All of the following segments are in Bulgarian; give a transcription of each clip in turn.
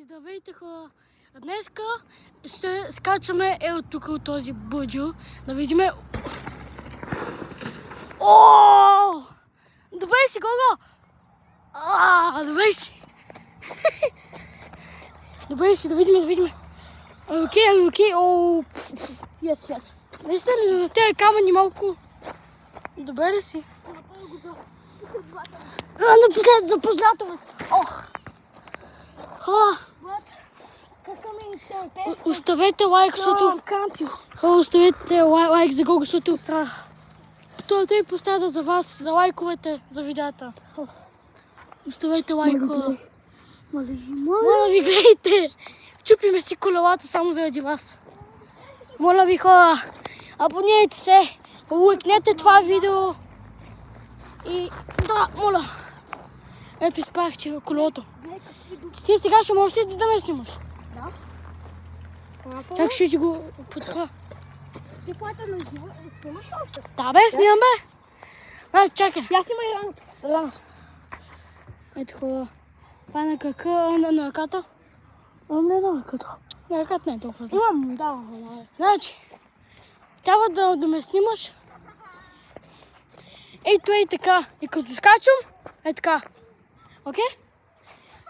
Здравейте хора! Днеска ще скачаме от тук от този бъджо, да видиме... О! Добре си, Гого! Добре си! Добре си, да видим. Окей. Yes. Наистина ли на тези камъни малко? Добре ли си? Напослед запознатовете. Оставете лайк, защото... Оставете лайк за Гого, защото... Той поставя за вас, за лайковете, за видеята. Оставете лайк, хора. Моля ви, гледайте! Чупиме си колелата само заради вас. Моля ви, хора, абонирайте се, лайкнете това видео. И да, моля. Ето, изправих ти колелото. Ти сега ще можеш ли да ме снимаш? Да. Чак ще ти го подхва. Ти фото снимаш още? Да бе, снимам бе. Чакай. Я снимай раното. Ето хора. Това е на кака на ръката? Не на ръката. На ръката не е толкова зле. Имам, да. Значи, трябва да ме снимаш. Ето ей така. И като скачам, е така. Окей?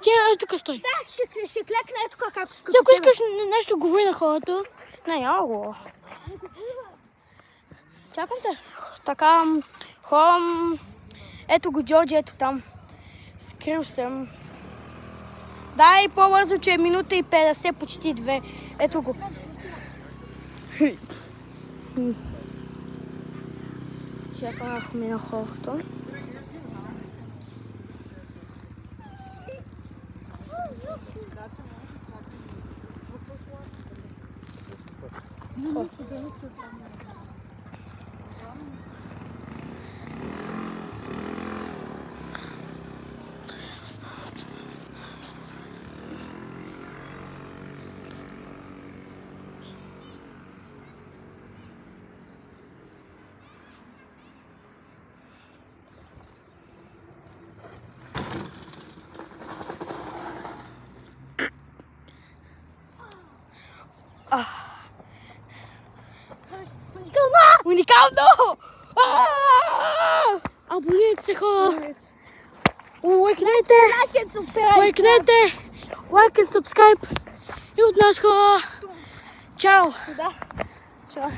Ти е тук стой. Да, ще клекна ето как. Ти ако искаш нещо говори на хората. Не, няма го. Чакам те. Така, хора, ето го Джорджи, ето там. Скрил съм. Да, и по-бързо, че е минута и 50, почти 2. Ето го. Чакам, ако мина хората. Уникално! Абонирайте се, хора! Лайкнете! Лайк и сабскрайб! И от нас, хора! Чао! Да. Чао.